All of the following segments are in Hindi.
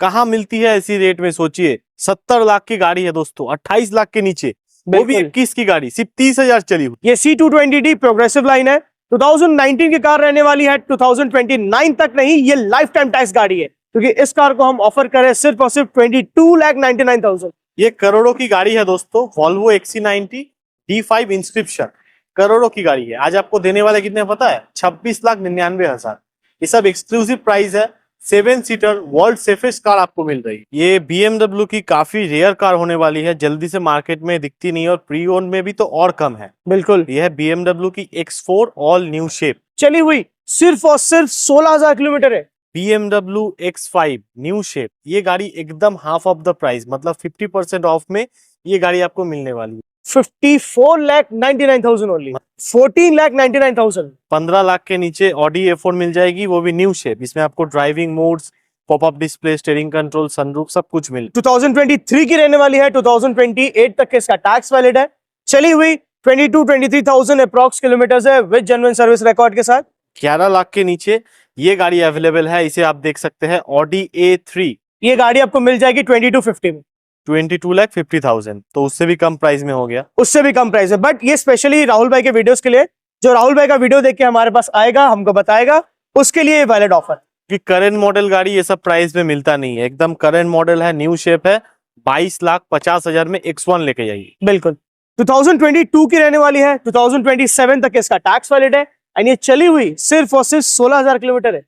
कहाँ मिलती है ऐसी रेट में? सोचिए, 70 लाख की गाड़ी है दोस्तों, 28 लाख के नीचे, वो भी 21 की गाड़ी, सिर्फ 30,000 चली हुई। ये C220D प्रोग्रेसिव लाइन है, 2019 की कार रहने वाली है, 2029 तक नहीं, ये लाइफ टाइम टैक्स गाड़ी है, क्योंकि इस कार को हम ऑफर करें सिर्फ और सिर्फ 22,99,000। ये करोड़ों की गाड़ी है दोस्तों, वॉल्वो XC90 D5 इंस्क्रिप्शन, करोड़ों की गाड़ी है। आज आपको देने वाले कितने पता है? 26,99,000। ये सब एक्सक्लूसिव प्राइस है। 7 सीटर वर्ल्ड सेफेस्ट कार आपको मिल रही है। ये BMW की काफी रेयर कार होने वाली है, जल्दी से मार्केट में दिखती नहीं है, और प्री ओन में भी तो और कम है। बिल्कुल, ये है BMW की X4 ऑल न्यू शेप, चली हुई सिर्फ और सिर्फ 16,000 किलोमीटर है। BMW X5 न्यू शेप, ये गाड़ी एकदम हाफ ऑफ द प्राइस, मतलब 50% ऑफ में ये गाड़ी आपको मिलने वाली है। 54,99,000 ओनली, 14,99,000। 15 लाख के नीचे Audi A4 मिल जाएगी, वो भी न्यू शेप। इसमें आपको driving modes, popup display, steering control, sunroof सब कुछ मिल। 2023 की रहने वाली है, 2028 तक के इसका टैक्स वैलिड है। चली हुई 22-23,000 अप्रॉक्स किलोमीटर है विद जेन्युइन सर्विस रिकॉर्ड के साथ। 11 लाख के नीचे ये गाड़ी अवेलेबल है, इसे आप देख सकते हैं, Audi A3। ये गाड़ी आपको मिल जाएगी 2250 में, 22,50,000, तो उससे भी कम प्राइस में हो गया। उससे भी कम प्राइस है, बट ये स्पेशली राहुल भाई के वीडियोस के लिए, जो राहुल भाई का वीडियो देख के हमारे पास आएगा, हमको बताएगा, उसके लिए वैलिड ऑफर। कि करंट मॉडल गाड़ी ये सब प्राइस में मिलता नहीं है, एकदम करंट मॉडल है, न्यू शेप है, 22,50,000 में X1 लेके जाइए। बिल्कुल, 2022 की रहने वाली है, 2027 तक इसका टैक्स वैलिड है, एंड ये चली हुई सिर्फ और सिर्फ 16,000 किलोमीटर है।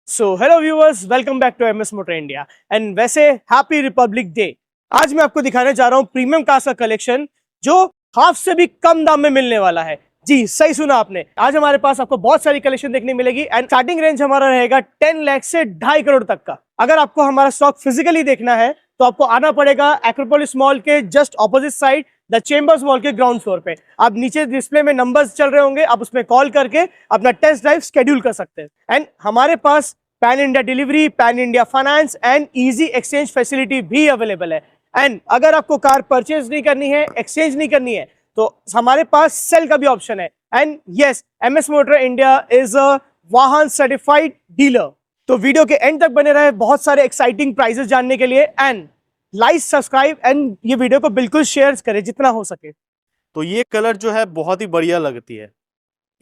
So hello viewers, welcome back to MS motor India, and वैसे हैप्पी रिपब्लिक डे। आज मैं आपको दिखाने जा रहा हूँ प्रीमियम कार्स का कलेक्शन, जो हाफ से भी कम दाम में मिलने वाला है। जी सही सुना आपने, आज हमारे पास आपको बहुत सारी कलेक्शन देखने मिलेगी, एंड स्टार्टिंग रेंज हमारा रहेगा 10 लाख से 2.5 करोड़ तक का। अगर आपको हमारा स्टॉक फिजिकली देखना है तो आपको आना पड़ेगा एक्रोपोलिस मॉल के just opposite side, the chambers mall के ग्राउंड फ्लोर पे। आप नीचे डिस्प्ले में नंबर्स चल रहे होंगे, आप उसमें कॉल करके अपना टेस्ट ड्राइव शेड्यूल कर सकते हैं। एंड हमारे पास pan India delivery, pan India finance and easy exchange facility भी अवेलेबल है। एंड अगर आपको कार परचेज नहीं करनी है, एक्सचेंज नहीं करनी है, तो हमारे पास सेल का भी ऑप्शन है। And yes, MS motor India is a वाहन सर्टिफाइड डीलर। तो वीडियो के एंड तक बने रहे बहुत सारे एक्साइटिंग प्राइजेस जानने के लिए, एंड लाइक, सब्सक्राइब एंड ये वीडियो को बिल्कुल शेयर करें जितना हो सके। तो ये कलर जो है बहुत ही बढ़िया लगती है,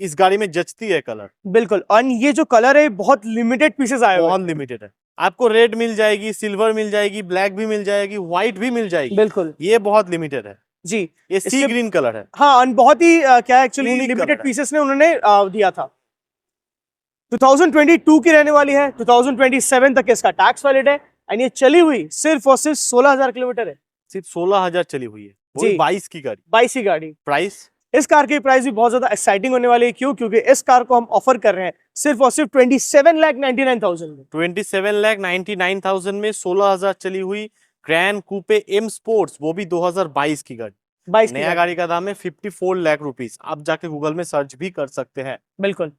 इस गाड़ी में जचती है कलर। बिल्कुल, और ये जो कलर है बहुत लिमिटेड पीसेस आए हुए हैं। बहुत लिमिटेड है, आपको रेड मिल जाएगी, सिल्वर मिल जाएगी, ब्लैक भी मिल जाएगी, व्हाइट भी मिल जाएगी। बिल्कुल, ये बहुत लिमिटेड है जी, ये सी ग्रीन कलर है। हाँ, और बहुत ही क्या एक्चुअली Unique लिमिटेड colour है। पीसेस ने उन्होंने दिया था। 2022 की रहने वाली है, 2027 तक इसका टैक्स वैलिड है, एंड ये चली हुई सिर्फ और सिर्फ 16,000 किलोमीटर है। सिर्फ 16,000 चली हुई है, वो भी 22 की गाड़ी। 22 की गाड़ी। प्राइस, इस कार की प्राइस भी बहुत ज्यादा एक्साइटिंग होने वाली है। क्यों? क्योंकि इस कार को हम ऑफर कर रहे हैं सिर्फ और सिर्फ 27,99,000 में। 27,99,000 में 16,000 चली हुई ग्रैंड कूपे M स्पोर्ट्स, वो भी 2022 की गाड़ी। 22 नया गाड़ी का दाम है 54 लाख रुपीस। आप जाके गूगल में सर्च भी कर सकते हैं। बिल्कुल,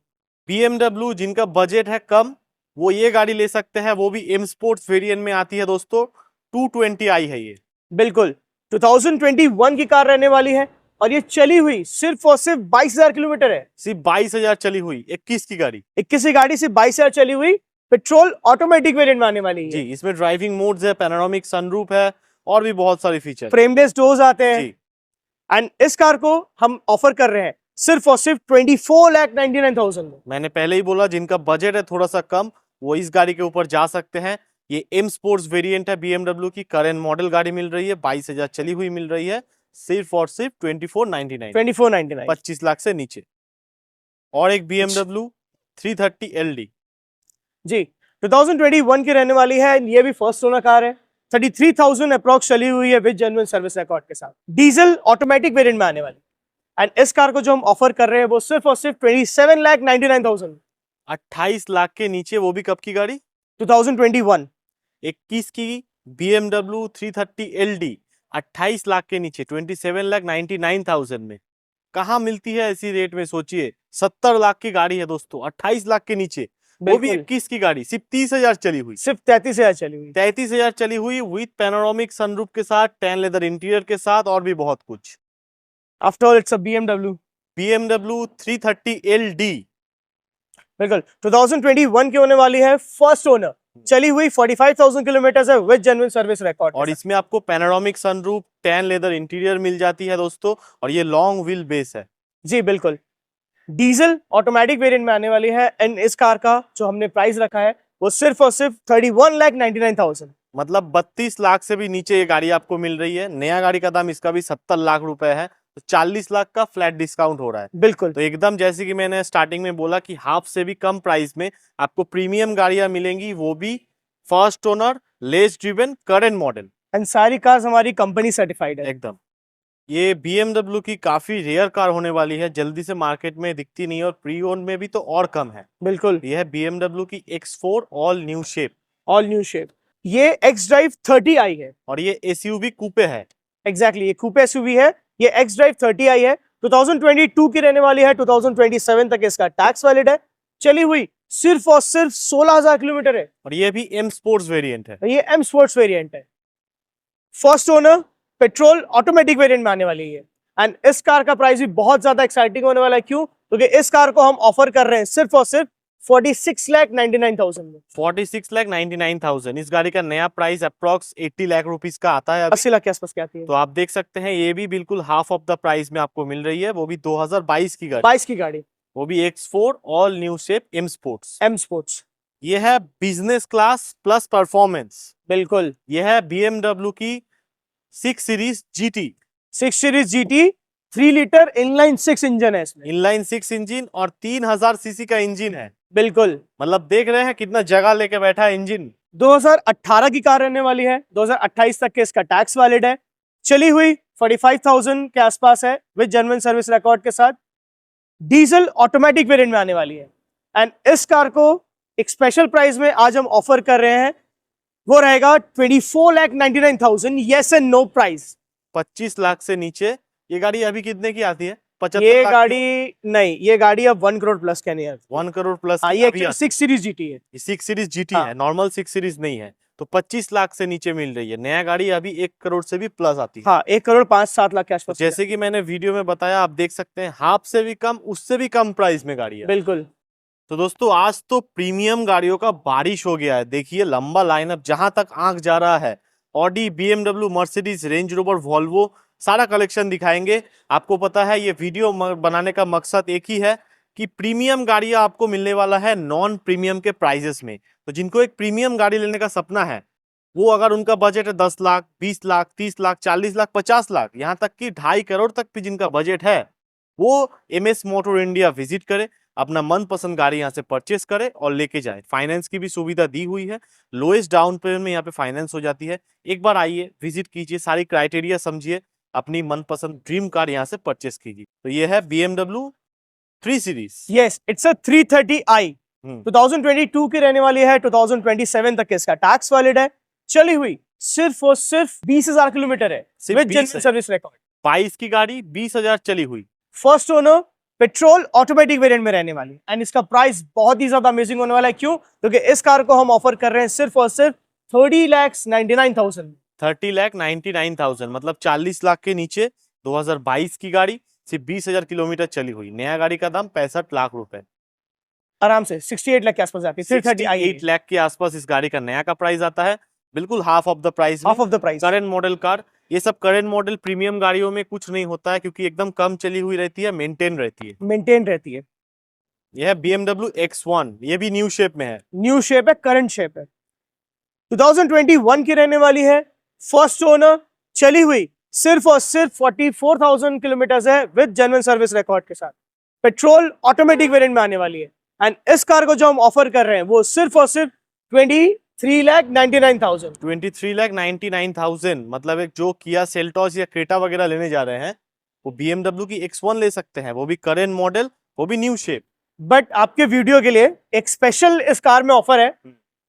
BMW जिनका बजट है कम, वो ये गाड़ी ले सकते हैं, वो भी M स्पोर्ट्स वेरिएंट में आती है दोस्तों। 220i है ये। बिल्कुल, 2021 की कार रहने वाली है, और ये चली हुई सिर्फ और सिर्फ 22,000 किलोमीटर है। सिर्फ 22,000 चली हुई, 21 की गाड़ी। 21 की गाड़ी सिर्फ 22,000 चली हुई, पेट्रोल ऑटोमेटिक वेरिएंट में आने वाली है। जी, इसमें ड्राइविंग मोड्स है, पैनोरामिक सनरूफ है, और भी बहुत सारे फीचर, फ्रेमलेस डोर्स आते हैं। जी। एंड इस कार को हम ऑफर कर रहे हैं सिर्फ और सिर्फ 24,99,000 में। मैंने पहले ही बोला, जिनका बजट है थोड़ा सा कम, वो इस गाड़ी के ऊपर जा सकते हैं। ये M स्पोर्ट्स वेरिएंट है BMW की, करंट मॉडल गाड़ी मिल रही है, 22,000 चली हुई मिल रही है, सिर्फ और सिर्फ 24,99, 25 लाख से नीचे। और एक BMW 330 LD, जी, 2021 की रहने वाली है, ये भी फर्स्ट ओनर कार है, 33,000 अप्रॉक्स चली हुई है विद जेन्युइन सर्विस रिकॉर्ड के साथ। डीजल ऑटोमेटिक वेरिएंट में आने वाली। एंड इस कार को जो हम ऑफर कर रहे हैं वो सिर्फ और सिर्फ 27,99,000 28 लाख के नीचे, वो भी कब की गाड़ी? 2021। 21 की BMW 330 LD 28 लाख के नीचे, 27,99,000 में कहाँ मिलती है ऐसी रेट में? सोचिए, 70 लाख की गाड़ी है दोस्तों, 28 लाख के नीचे, वो भी 21 की गाड़ी, सिर्फ 30,000 चली हुई, सिर्फ 33,000 चली हुई, 33,000 चली हुई, विद पैनोरामिक सनरूफ के साथ, टैन लेदर इंटीरियर के साथ, और भी बहुत कुछ। After all it's a BMW 330 LD। बिल्कुल 2021 की होने वाली है, फर्स्ट ओनर, चली हुई 45,000 किलोमीटर है विद जेन्युइन सर्विस रिकॉर्ड। और इसमें आपको panoramic sunroof, tan leather interior मिल जाती है दोस्तों, और ये लॉन्ग व्हील बेस है। जी बिल्कुल, डीजल ऑटोमेटिक वेरिएंट में आने वाली है एंड इस कार का जो हमने प्राइस रखा है वो सिर्फ और सिर्फ 31,99,000, मतलब 32 लाख से भी नीचे ये गाड़ी आपको मिल रही है। नया गाड़ी का दाम इसका भी 70 लाख रुपए है, तो 40 लाख का फ्लैट डिस्काउंट हो रहा है। बिल्कुल। तो एकदम जैसे कि मैंने स्टार्टिंग में बोला कि हाफ से भी कम प्राइस में आपको प्रीमियम गाड़ियां मिलेंगी, वो भी first owner, less driven, current model, and सारी कार्स हमारी कंपनी सर्टिफाइड है एकदम। ये BMW की काफी रेयर कार होने वाली है, जल्दी से मार्केट में दिखती नहीं है, और प्री ओन में भी तो और कम है। बिल्कुल। ये है BMW की X4 all new shape. All new shape, ये एक्स ड्राइव 30i है, और ये SUV कूपे है। एग्जैक्टली, ये कूपे एसयूवी है, ये एक्स ड्राइव 30i है, 2022 की रहने वाली है, 2027 तक इसका टैक्स वैलिड है, चली हुई सिर्फ और सिर्फ 16,000 किलोमीटर है, और ये भी M स्पोर्ट्स वेरिएंट है। ये M स्पोर्ट्स वेरिएंट है, first owner, petrol automatic variant में आने वाली है। एंड इस कार का प्राइस भी बहुत ज्यादा एक्साइटिंग होने वाला है, क्यों? क्योंकि इस कार को हम ऑफर कर रहे हैं सिर्फ और सिर्फ 46,99,000 में। 46,99,000। इस गाड़ी का नया प्राइस अप्रॉक्स 80 लाख रुपीस का आता है। 80 लाख के आसपास क्या आती है, तो आप देख सकते हैं ये भी बिल्कुल हाफ ऑफ द प्राइस में आपको मिल रही है, वो भी 2022 की गाड़ी, 22 की गाड़ी, वो भी X4 all new shape M sports. M sports, ये है बिजनेस क्लास प्लस परफॉर्मेंस। बिल्कुल। ये है BMW की 6 series GT, 6 series GT, 3 litre inline 6 engine है इसमें, इनलाइन 6 इंजन, और 3000 सीसी का इंजन है। बिल्कुल। मतलब देख रहे हैं कितना जगह लेके बैठा है इंजन। 2018 की कार रहने वाली है, 2028 तक के इसका टैक्स वैलिड है, चली हुई 45,000 के आसपास है विद जेन्युइन सर्विस रिकॉर्ड के साथ, डीजल ऑटोमेटिक वेरिएंट में आने वाली है। एंड इस कार को एक स्पेशल प्राइस में आज हम ऑफर कर रहे हैं, वो रहेगा 24,99,000, yes and no price. 25 lakh से नीचे ये गाड़ी अभी कितने की आती है? 75 ये लाख गाड़ी नहीं, ये गाड़ी अब 1 करोड़ प्लस के नहीं है, 1 करोड़ प्लस। ये एक्चुअली 6 सीरीज GT है, ये 6 सीरीज GT हाँ। है, नॉर्मल 6 सीरीज नहीं है। तो 25 लाख से नीचे मिल रही है। नया गाड़ी अभी 1 करोड़ से भी प्लस आती है। हाँ, 1 करोड़ 5-7 लाख के आसपास। जैसे कि मैंने वीडियो में बताया, आप देख सकते हैं हाफ से भी कम, उससे भी कम प्राइस में गाड़ी है। बिल्कुल। तो दोस्तों आज तो प्रीमियम गाड़ियों का बारिश हो गया है। देखिए लंबा लाइनअप, जहां तक आंख जा रहा है, Audi, BMW, Mercedes, range rover, Volvo, सारा कलेक्शन दिखाएंगे। आपको पता है ये वीडियो बनाने का मकसद एक ही है कि प्रीमियम गाड़ियां आपको मिलने वाला है नॉन प्रीमियम के प्राइजेस में। तो जिनको एक प्रीमियम गाड़ी लेने का सपना है, वो अगर उनका बजट है 10 लाख, 20 लाख, 30 लाख, 40 लाख, 50 लाख, यहाँ तक कि 2.5 करोड़ तक भी जिनका बजट है, वो MS मोटर इंडिया विजिट करे, अपना मनपसंद गाड़ी यहाँ से परचेस करे और लेके जाए। फाइनेंस की भी सुविधा दी हुई है, लोएस्ट डाउन पेमेंट में यहाँ पे फाइनेंस हो जाती है। एक बार आइए, विजिट कीजिए, सारी क्राइटेरिया समझिए, अपनी मनपसंद ड्रीम कार यहाँ से परचेस कीजिए। तो ये है BMW 3 series. Yes, it's a 330i, 2022 की रहने वाली है, 2027 तक इसका टैक्स वैलिड है, चली हुई सिर्फ और सिर्फ 20,000 किलोमीटर है विद जेन्युइन सर्विस रिकॉर्ड। 22 की गाड़ी 20,000 चली हुई, first owner, petrol automatic variant में रहने वाली, एंड इसका प्राइस बहुत ही ज्यादा अमेजिंग होने वाला है। क्यों? क्योंकि इस कार को हम ऑफर कर रहे हैं सिर्फ और सिर्फ 30,99,000। 30,99,000 मतलब 40 लाख के नीचे। 2022 की गाड़ी, सिर्फ 20,000 किलोमीटर चली हुई। नया गाड़ी का दाम 65 लाख रुपए, आराम से 68 लाख के आसपास जाती है। 68 लाख के आसपास इस गाड़ी का नया का प्राइस आता है, बिल्कुल half of the price. Half of the price. Current model car, ये सब करंट मॉडल प्रीमियम गाड़ियों में कुछ नहीं होता है, क्योंकि एकदम कम चली हुई रहती है, मेंटेन रहती है। मेंटेन रहती है। यह है BMW X1, ये भी न्यू शेप में है। न्यू शेप है, करंट शेप है, 2021 की रहने वाली है, फर्स्ट ओनर, चली हुई सिर्फ और सिर्फ 44,000 किलोमीटर है विद जेन्युइन सर्विस रिकॉर्ड के साथ, पेट्रोल ऑटोमेटिक वेरिएंट में आने वाली है। एंड इस कार को जो हम ऑफर कर रहे हैं वो सिर्फ और सिर्फ 23,99,000। 23,99,000 मतलब एक जो किया सेल्टॉस या क्रेटा वगैरह लेने जा रहे हैं, वो BMW की X1 ले सकते हैं, वो भी करेंट मॉडल, वो भी न्यू शेप। बट आपके वीडियो के लिए एक स्पेशल इस कार में ऑफर है।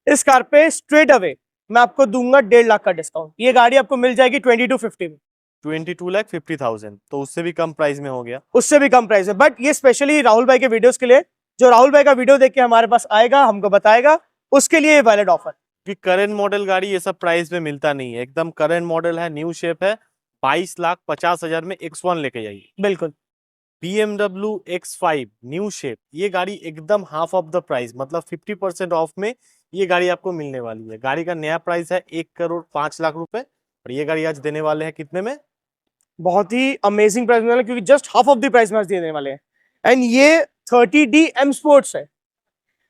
इस कार पे स्ट्रेट अवे मैं आपको दूंगा 1.5 लाख का डिस्काउंट। ये गाड़ी आपको मिल जाएगी 2250 में, 22,50,000, तो उससे भी कम प्राइस में हो गया। उससे भी कम प्राइस है। बट ये स्पेशली राहुल भाई के वीडियोस के लिए, जो राहुल भाई का वीडियो देख के हमारे पास आएगा, हमको बताएगा, उसके लिए ये वैलिड ऑफर। कि करंट मॉडल गाड़ी ये सब प्राइस में मिलता नहीं है, एकदम करंट मॉडल है, न्यू शेप है। 22,50,000 में X1 लेके जाइए। बिल्कुल। BMW X5 न्यू शेप, ये गाड़ी एकदम हाफ ऑफ द प्राइस, मतलब 50% ऑफ में ये गाड़ी आपको मिलने वाली है। गाड़ी का नया प्राइस है 1,05,00,000 रुपए, और ये गाड़ी आज देने वाले हैं कितने में? बहुत ही अमेजिंग प्राइस में, क्योंकि just half of the price में आज देने वाले हैं। एंड ये 30D M स्पोर्ट्स है,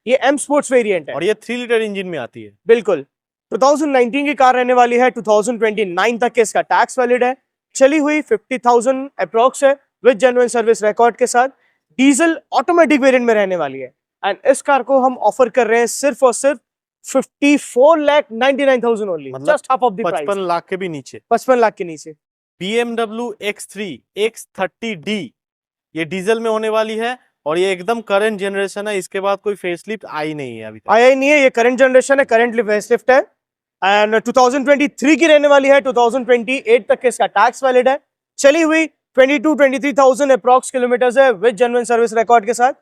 ये M स्पोर्ट्स वेरिएंट है, और ये 3 लीटर इंजन में आती है। बिल्कुल। 2019 की कार रहने वाली है, 2029 तक के इसका टैक्स वैलिड है। चली हुई 50,000 अप्रोक्स है, विद जेन्युइन सर्विस रिकॉर्ड के साथ। डीजल ऑटोमेटिक वेरिएंट में रहने वाली है। एंड इस कार को हम ऑफर कर रहे हैं सिर्फ और सिर्फ 54,99,000 ओनली, मतलब just half of the price, 55 lakh के भी नीचे। 55 लाख के नीचे। BMW X3 X30D, ये डीजल में होने वाली है, और ये एकदम करंट जनरेशन है। इसके बाद कोई फेसलिफ्ट आई नहीं है अभी तक। आया ही नहीं है, ये करंट जनरेशन है, करंटली फेसलिफ्ट है। एंड 2023 की रहने वाली है, 2028 तक के इसका टैक्स वैलिड है। चली हुई 23,000 अप्रॉक्स किलोमीटर्स है, विद जेन्युइन सर्विस रिकॉर्ड के साथ।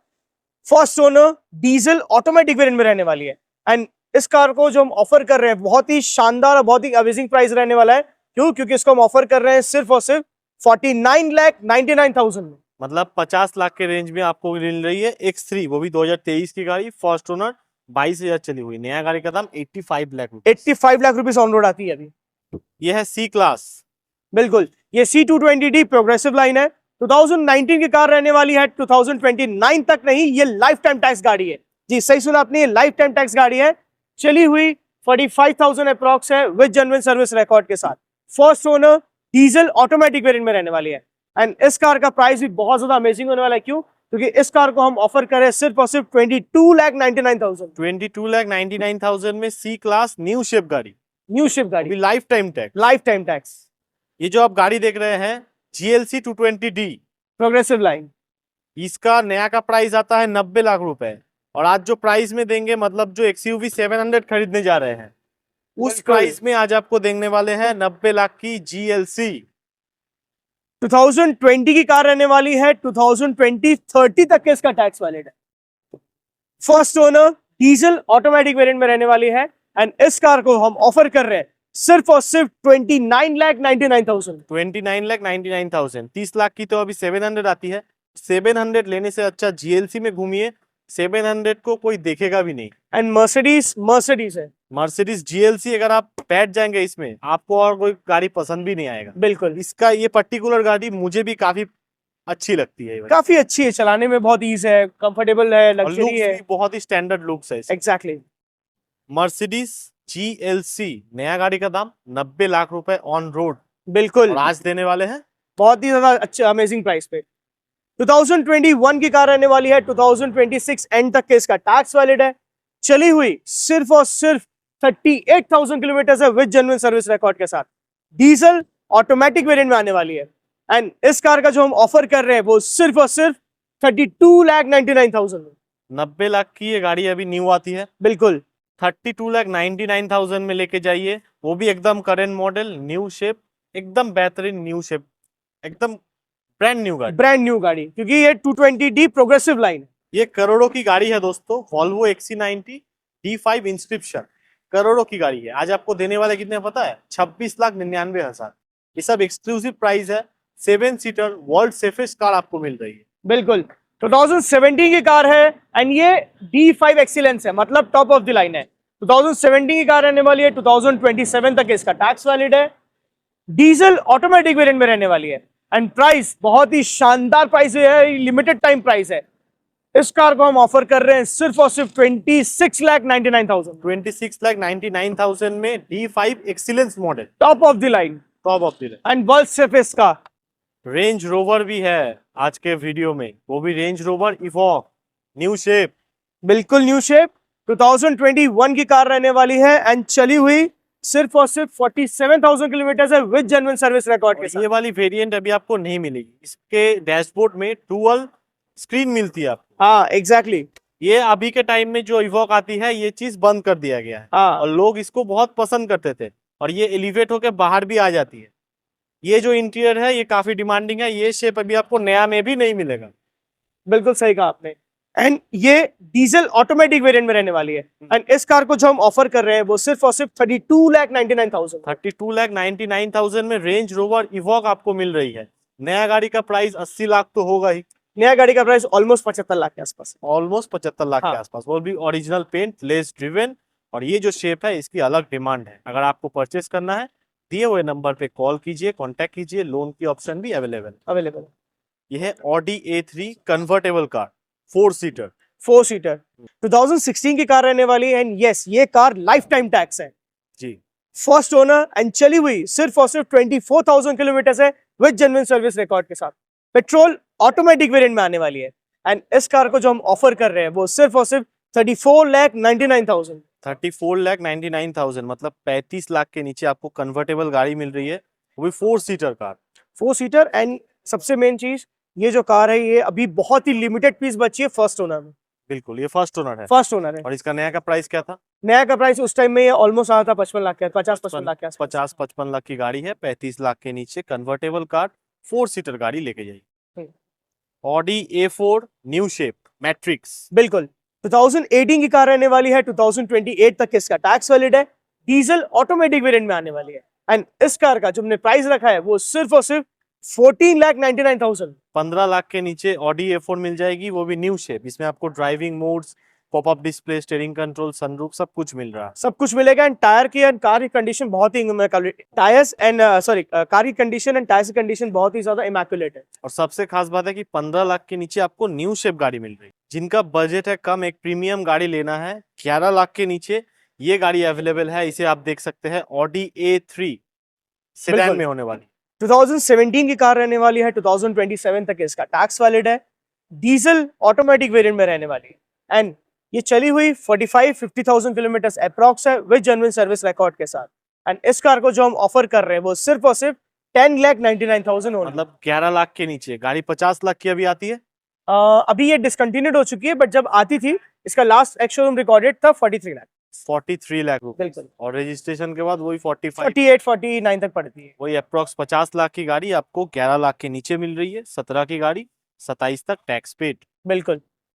First owner, diesel automatic variant में रहने वाली है। एंड इस कार को जो हम ऑफर कर रहे हैं, बहुत ही शानदार और बहुत ही अमेजिंग प्राइस रहने वाला है। क्यों? क्योंकि इसको हम ऑफर कर रहे हैं सिर्फ और सिर्फ 49,99,000 में, मतलब 50 लाख के रेंज में आपको मिल रही है X3, वो भी 2023 की गाड़ी, फर्स्ट ओनर, 22,000 चली हुई। नया गाड़ी का दाम 85 लाख रुपए। 85 लाख रुपीस ऑन रोड आती है अभी। ये है C क्लास। बिल्कुल, ये C220D प्रोग्रेसिव लाइन है। 2019 की कार रहने वाली है, 2029 तक नहीं, ये लाइफ टाइम टैक्स गाड़ी है। जी सही सुना आपने, ये लाइफ टाइम टैक्स गाड़ी है। चली हुई 45,000 अप्रॉक्स है, विद जेन्युइन सर्विस रिकॉर्ड के साथ। First owner, diesel automatic variant में रहने वाली है। एंड इस कार का प्राइस भी बहुत ज्यादा अमेजिंग होने वाला है। क्यों? क्योंकि इस कार को हम ऑफर करें सिर्फ और सिर्फ 22,99,000, 22,99,000 में C क्लास न्यू शेप गाड़ी, न्यू शिप गाड़ी, life time tax. Life time tax, ये जो आप गाड़ी देख रहे हैं GLC 220D, प्रोग्रेसिव लाइन। इसका नया का प्राइस आता है 90 लाख रुपए, और आज जो प्राइस में देंगे, मतलब जो XUV 700 खरीदने जा रहे हैं, उस प्राइस में आज आपको देने वाले हैं 90 लाख की GLC। 2020 की कार रहने वाली है, 2020-30 तक के इसका टैक्स वैलिड है। First owner, diesel automatic variant में रहने वाली है। एंड इस कार को हम ऑफर कर रहे हैं सिर्फ और सिर्फ 29,99,000, 29,99,000। 30 लाख की तो अभी 700 आती है। 700 लेने से अच्छा GLC में घूमिए, 700 को कोई देखेगा भी नहीं। एंड मर्सिडीज है, मर्सिडीज GLC, अगर आप बैठ जाएंगे इसमें, आपको और कोई गाड़ी पसंद भी नहीं आएगा। बिल्कुल। इसका ये पर्टिकुलर गाड़ी मुझे भी काफी अच्छी लगती है। काफी अच्छी है, चलाने में बहुत ईज है, कंफर्टेबल है, और लग्जरी लुक्स है। भी बहुत ही स्टैंडर्ड लुक्स है। एग्जैक्टली। मर्सिडीज GLC, नया गाड़ी का दाम 90 लाख रुपए ऑन रोड, बिल्कुल, और आज देने वाले हैं बहुत ही ज्यादा अच्छा अमेजिंग प्राइस पे। 2021 की कार रहने वाली है, 2026 एंड तक के इसका टैक्स वैलिड है। चली हुई सिर्फ और सिर्फ 38,000 किलोमीटर है, विद जेन्युइन सर्विस रिकॉर्ड के साथ। डीजल ऑटोमेटिक वेरिएंट में आने वाली है। एंड इस कार का जो हम ऑफर कर रहे हैं वो सिर्फ और सिर्फ 32,99,000 में। 90 लाख की ये गाड़ी अभी न्यू आती है। बिल्कुल। 32,99,000 में लेके जाइए, वो भी एकदम करंट मॉडल, न्यू शेप, एकदम बेहतरीन न्यू शेप, एकदम ब्रांड न्यू गाड़ी। ब्रांड न्यू गाड़ी, क्योंकि ये 220D प्रोग्रेसिव लाइन। ये करोड़ों की गाड़ी है दोस्तों, वॉल्वो XC90 D5 इंस्क्रिप्शन, करोड़ों की गाड़ी है। आज आपको देने वाले कितने पता है? 26,99,000। ये सब एक्सक्लूसिव प्राइस है। 7 सीटर वर्ल्ड सेफेस्ट कार आपको मिल रही है। बिल्कुल। 2017 की कार है, एंड ये D5 एक्सीलेंस है, मतलब टॉप ऑफ द लाइन है। 2017 की कार रहने वाली है, 2027 तक इसका टैक्स वैलिड है। डीजल ऑटोमेटिक वेरिएंट में रहने वाली है। एंड प्राइस बहुत ही शानदार प्राइस है, लिमिटेड टाइम प्राइस है। इस कार को हम ऑफर कर रहे हैं सिर्फ और सिर्फ 26,99,000, 26,99,000 में D5 excellence model, top of the line, top of the end world safest car. Range rover भी है आज के वीडियो में, वो भी रेंज रोवर इवॉक न्यू शेप, बिल्कुल न्यू शेप। 2021 की कार रहने वाली है, एंड चली हुई सिर्फ और सिर्फ 47,000 किलोमीटर है विद जेन्युइन सर्विस रिकॉर्ड के और साथ। ये वाली वेरिएंट अभी आपको नहीं मिलेगी, इसके डैशबोर्ड में डुअल स्क्रीन मिलती है आपको। हाँ एग्जैक्टली ये अभी के टाइम में जो इवोक आती है ये चीज बंद कर दिया गया है, हाँ और लोग इसको बहुत पसंद करते थे, और ये एलिवेट होकर बाहर भी आ जाती है। ये जो इंटीरियर है ये काफी डिमांडिंग है, ये शेप अभी आपको नया में भी नहीं मिलेगा। बिल्कुल सही कहा आपने। एंड ये डीजल ऑटोमेटिक वेरिएंट में रहने वाली है। एंड इस कार को जो हम ऑफर कर रहे हैं वो सिर्फ और सिर्फ 32,99,000। 32,99,000 में रेंज रोवर इवोक आपको मिल रही है। नया गाड़ी का प्राइस 80 लाख तो होगा ही, नया गाड़ी का प्राइस ऑलमोस्ट 75 लाख के आसपास है। ऑलमोस्ट 75 लाख हाँ। के आसपास, वो भी ओरिजिनल पेंट, लेस ड्रिवन, और ये जो शेप है इसकी अलग डिमांड है। अगर आपको परचेस करना है दिए हुए नंबर पे कॉल कीजिए, कांटेक्ट कीजिए, लोन की ऑप्शन भी अवेलेबल ये है Audi A3 convertible car, 4 seater. 4 seater 2016 की कार रहने वाली है। एंड यस ये कार लाइफ टाइम टैक्स है, जी फर्स्ट ओनर, एंड चली हुई सिर्फ और सिर्फ 24,000 किलोमीटर है विद जेन्युइन सर्विस रिकॉर्ड के साथ। पेट्रोल ऑटोमेटिक वेरिएंट में आने वाली है। एंड इस कार को जो हम ऑफर कर रहे हैं वो सिर्फ और सिर्फ 34,99,000। 34,99,000 मतलब 35 लाख के नीचे आपको कन्वर्टेबल गाड़ी मिल रही है, वो भी 4 सीटर कार। 4 सीटर। एंड सबसे मेन चीज ये जो कार है ये अभी बहुत ही लिमिटेड पीस बची है फर्स्ट ओनर में। बिल्कुल, ये फर्स्ट ओनर है। फर्स्ट ओनर है। और इसका नया का प्राइस क्या था? नया का प्राइस उस टाइम में ये ऑलमोस्ट आया था 55 लाख के, 50-55 लाख के आसपास। 50-55 लाख की गाड़ी है, 35 लाख के नीचे कन्वर्टेबल कार, 4 सीटर गाड़ी लेके जाइए। Audi A4 new shape matrix. बिल्कुल 2018 की कार रहने वाली है, 2028 तक इसका टैक्स वैलिड है, डीजल ऑटोमेटिक वेरिएंट में आने वाली है। एंड इस कार का जो हमने प्राइस रखा है वो सिर्फ और सिर्फ 14,99,000। 15 लाख के नीचे ऑडी A4 मिल जाएगी, वो भी न्यू शेप। इसमें आपको driving modes, popup display, steering control, sunroof सब कुछ मिल रहा है। सब कुछ मिलेगा। एंड टायर की एंड कार की कंडीशन बहुत ही टायर्स एंड सॉरी कार की कंडीशन एंड टायर्स की कंडीशन बहुत ही ज्यादा इमैक्युलेट है। और सबसे खास बात है कि 15 लाख के नीचे आपको न्यू शेप गाड़ी मिल रही है। जिनका बजट है कम, एक प्रीमियम गाड़ी लेना है, 11 लाख के नीचे ये गाड़ी अवेलेबल है। इसे आप देख सकते हैं ऑडी A3 सेडान बिल्कुल। में होने वाली। 2017 की कार रहने वाली है, 2027 तक इसका टैक्स वैलिड है, डीजल ऑटोमेटिक वेरिएंट में रहने वाली है। एंड ये चली हुई 45-50,000 किलोमीटर अप्रॉक्स है विद जेन्युइन सर्विस रिकॉर्ड के साथ। एंड इस कार को जो हम ऑफर कर रहे हैं वो सिर्फ और सिर्फ 10,99,000 होना। मतलब 11 लाख के नीचे गाड़ी 50 लाख की अभी आती है। अभी ये डिसकंटिन्यूड हो चुकी है, बट जब आती थी इसका लास्ट एक्स शोरूम रिकॉर्डेड था 43 लाख। 43 लाख रुपए, बिल्कुल। और रजिस्ट्रेशन के बाद वही 45, 48-49 तक पड़ती है। वही अप्रॉक्स 50 लाख की गाड़ी आपको 11 लाख के नीचे मिल रही है। 17 की गाड़ी, 27 तक टैक्स पेड। बिल्कुल।